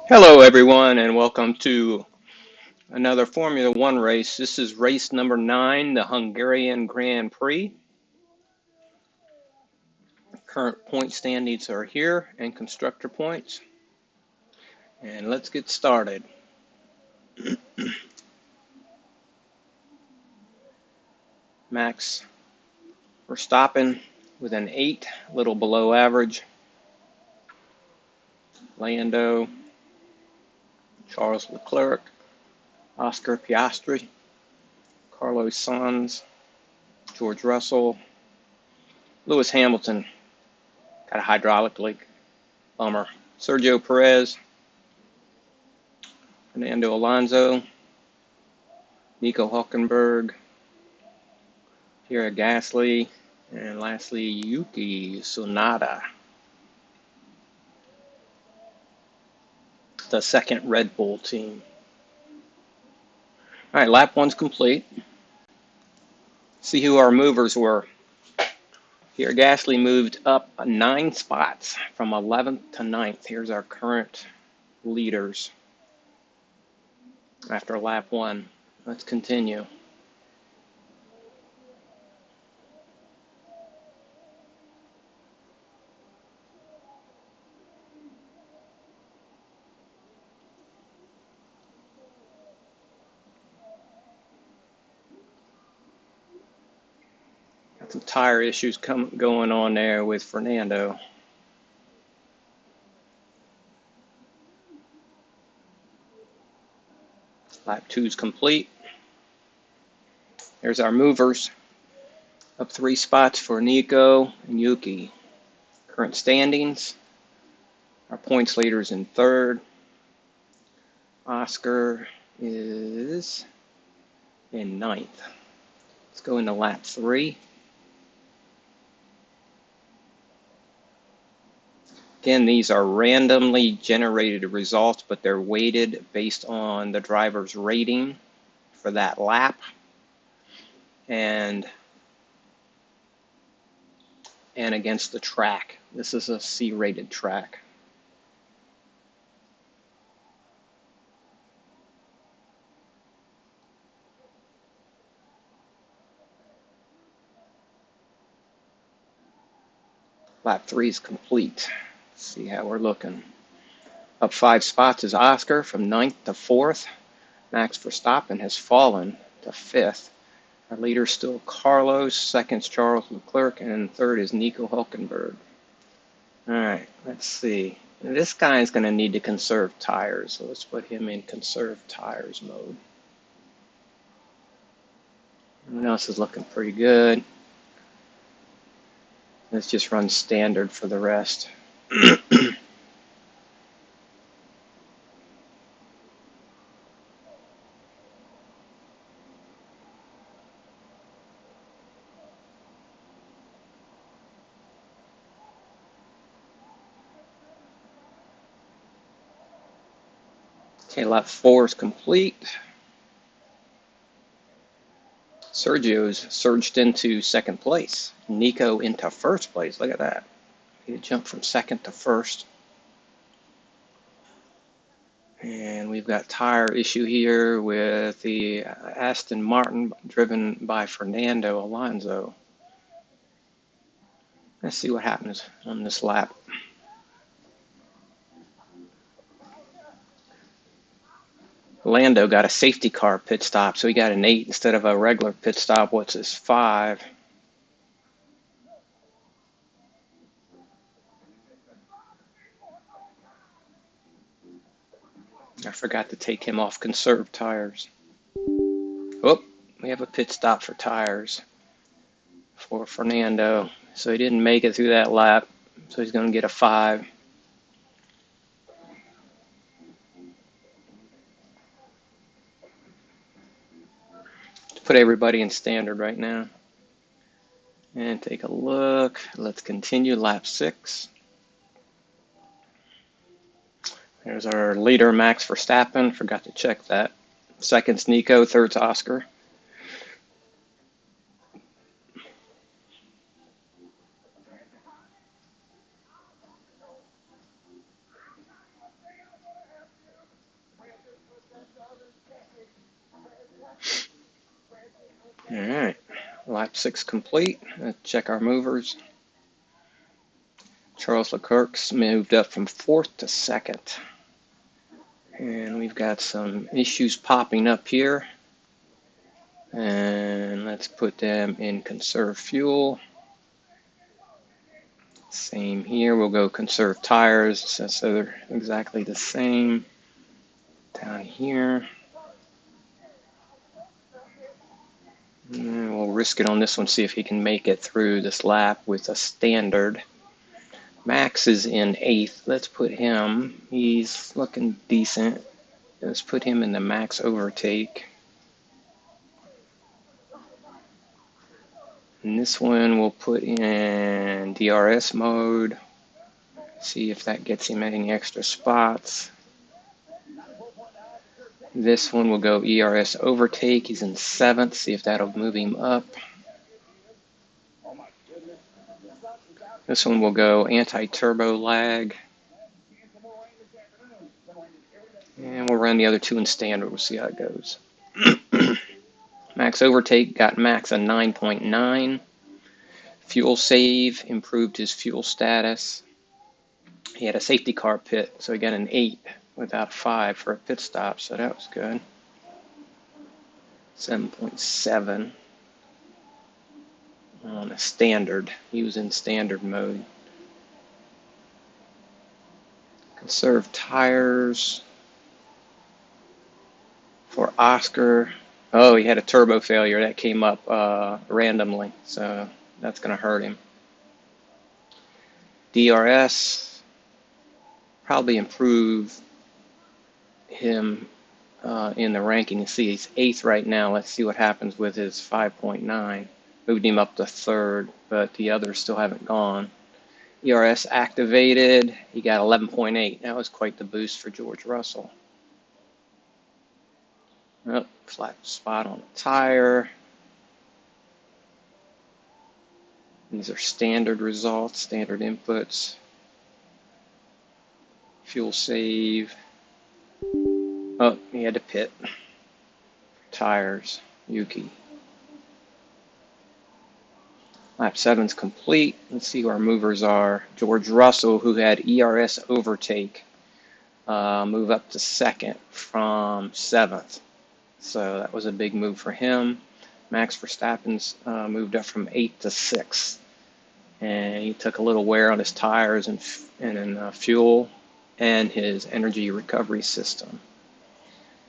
Hello, everyone, and welcome to another Formula One race. This is race number 9, the Hungarian Grand Prix. Current point standings are here and constructor points. And let's get started. Max Verstappen with an 8, a little below average. Lando, Charles Leclerc, Oscar Piastri, Carlos Sainz, George Russell, Lewis Hamilton, got a hydraulic leak, bummer. Sergio Perez, Fernando Alonso, Nico Hulkenberg, Pierre Gasly, and lastly Yuki Tsunoda, the second Red Bull team. All right, lap one's complete. See who our movers were. Pierre Gasly moved up 9 spots from 11th to 9th. Here's our current leaders after lap one. Let's continue. Got some tire issues going on there with Fernando. Lap two's complete. There's our movers. Up 3 spots for Nico and Yuki. Current standings. Our points leaders in third. Oscar is in ninth. Let's go into lap 3. Again, these are randomly generated results, but they're weighted based on the driver's rating for that lap and against the track. This is a C-rated track. Lap 3 is complete. Let's see how we're looking. Up 5 spots is Oscar from 9th to 4th. Max Verstappen has fallen to 5th. Our leader is still Carlos, second's Charles Leclerc, and third is Nico Hulkenberg. All right, let's see. This guy is going to need to conserve tires, so let's put him in conserve tires mode. Everyone else is looking pretty good. Let's just run standard for the rest. Okay, lap 4 is complete. Sergio's surged into second place. Nico into first place. Look at that. He jumped from second to first. And we've got tire issue here with the Aston Martin driven by Fernando Alonso. Let's see what happens on this lap. Lando got a safety car pit stop, so he got an 8 instead of a regular pit stop. What's his 5? I forgot to take him off conserved tires. Oh, we have a pit stop for tires for Fernando. So he didn't make it through that lap, so he's going to get a 5. Let's put everybody in standard right now. And take a look. Let's continue lap 6. There's our leader, Max Verstappen. Forgot to check that. Second's Nico, third's Oscar. Lap 6 complete. Let's check our movers. Charles Leclerc's moved up from 4th to 2nd. And we've got some issues popping up here. And let's put them in conserve fuel. Same here. We'll go conserve tires so they're exactly the same. Down here. And we'll risk it on this one, see if he can make it through this lap with a standard. Max is in 8th. Let's put him. He's looking decent. Let's put him in the max overtake. And this one we'll put in DRS mode. See if that gets him any extra spots. This one will go ERS overtake. He's in 7th. See if that'll move him up. This one will go anti-turbo lag. And we'll run the other two in standard. We'll see how it goes. Max overtake got Max a 9.9. Fuel save improved his fuel status. He had a safety car pit, so he got an 8 without a 5 for a pit stop, so that was good. 7.7 on a standard. He was in standard mode. Conserve tires for Oscar. Oh, he had a turbo failure. That came up randomly, so that's going to hurt him. DRS probably improve him in the ranking. You see he's 8th right now. Let's see what happens with his 5.9. Moved him up to 3rd, but the others still haven't gone. ERS activated. He got 11.8. That was quite the boost for George Russell. Oh, flat spot on the tire. These are standard results, standard inputs. Fuel save. Oh, he had to pit. Tires, Yuki. Lap 7's complete. Let's see who our movers are. George Russell, who had ERS overtake, move up to 2nd from 7th. So that was a big move for him. Max Verstappen's moved up from 8th to 6th. And he took a little wear on his tires and fuel and his energy recovery system.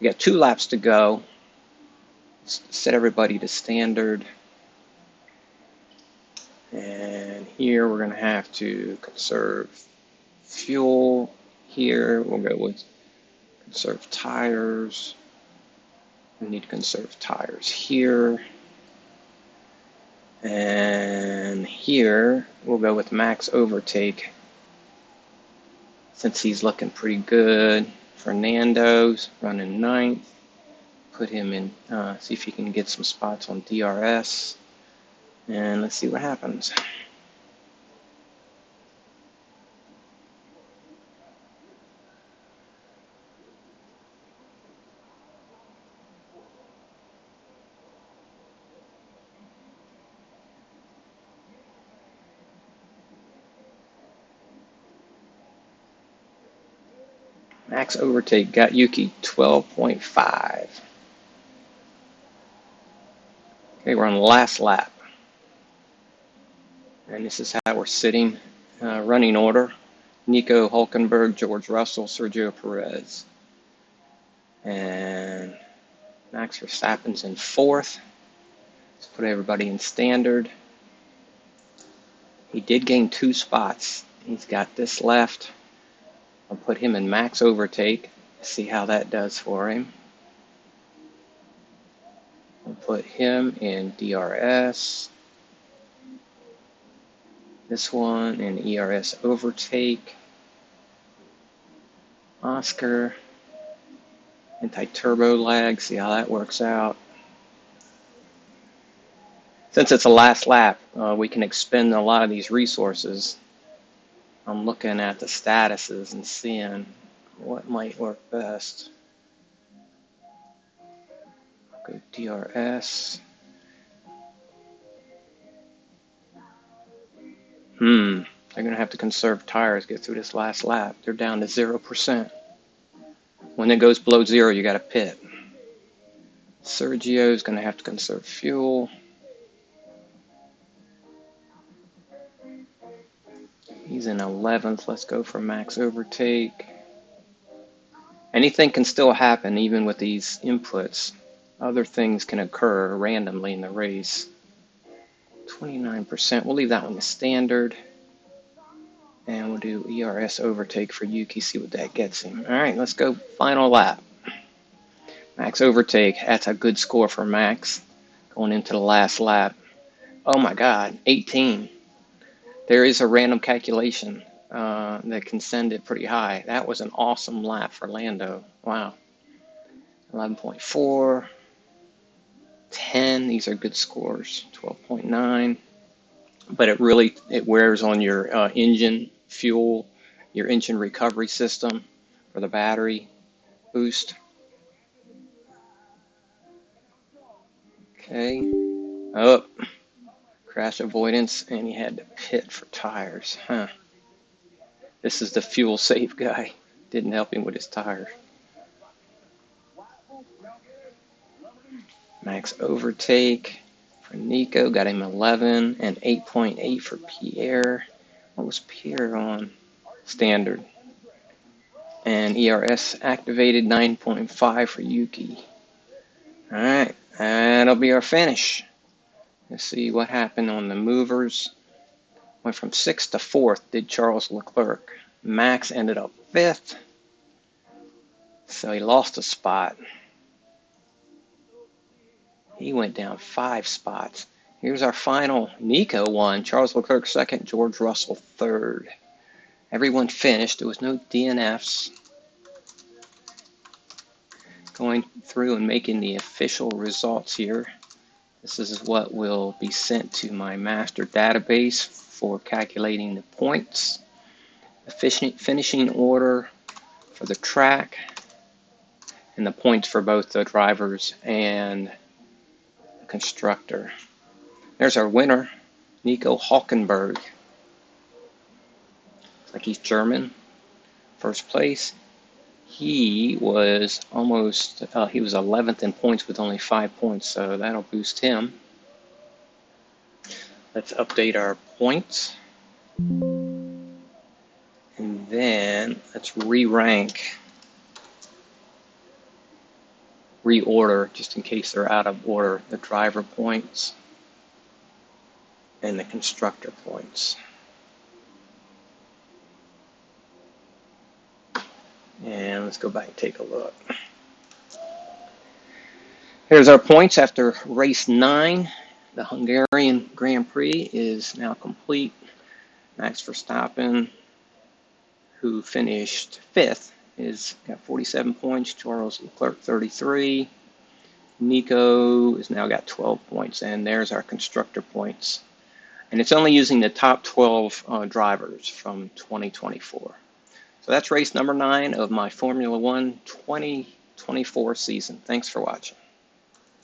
We got 2 laps to go. Let's set everybody to standard. And here we're going to have to conserve fuel. Here we'll go with conserve tires. We need to conserve tires here. And here we'll go with max overtake since he's looking pretty good. Fernando's running 9th. Put him in, see if he can get some spots on DRS. And let's see what happens. Max overtake got Yuki 12.5. Okay, we're on the last lap. And this is how we're sitting. Running order. Nico Hulkenberg, George Russell, Sergio Perez. And Max Verstappen's in 4th. Let's put everybody in standard. He did gain 2 spots. He's got this left. I'll put him in max overtake. See how that does for him. I'll put him in DRS. This one in ERS overtake. Oscar. Anti-turbo lag. See how that works out. Since it's a last lap, we can expend a lot of these resources. I'm looking at the statuses and seeing what might work best. Go DRS. They're going to have to conserve tires, get through this last lap. They're down to 0%. When it goes below 0, you got to pit. Sergio's going to have to conserve fuel. He's in 11th. Let's go for max overtake. Anything can still happen even with these inputs. Other things can occur randomly in the race. 29%. We'll leave that one to standard. And we'll do ERS overtake for Yuki, see what that gets him. All right, let's go final lap. Max overtake. That's a good score for Max going into the last lap. Oh my God, 18. There is a random calculation that can send it pretty high. That was an awesome lap for Lando. Wow. 11.4, 10. These are good scores. 12.9. But it wears on your engine fuel, your engine recovery system for the battery boost. Okay. Oh, crash avoidance, and he had to pit for tires. Huh. This is the fuel safe guy. Didn't help him with his tires. Max overtake for Nico, got him 11, and 8.8 for Pierre. What was Pierre on? Standard. And ERS activated, 9.5 for Yuki. All right, that'll be our finish. Let's see what happened on the movers. Went from 6th to 4th, did Charles Leclerc. Max ended up 5th, so he lost a spot. He went down 5 spots. Here's our final. Nico won, Charles Leclerc 2nd, George Russell 3rd. Everyone finished. There was no DNFs. Going through and making the official results here. This is what will be sent to my master database for calculating the points. The finishing order for the track, and the points for both the drivers and the constructor. There's our winner, Nico Hülkenberg. Looks like he's German. First place. He was he was 11th in points with only 5 points, so that'll boost him. Let's update our points. And then let's re-rank, reorder, just in case they're out of order, the driver points and the constructor points. And let's go back and take a look. Here's our points after race 9. The Hungarian Grand Prix is now complete. Max Verstappen, who finished 5th, is got 47 points. Charles Leclerc 33. Nico has now got 12 points, and there's our constructor points. And it's only using the top 12 drivers from 2024. So that's race number 9 of my Formula One 2024 season. Thanks for watching.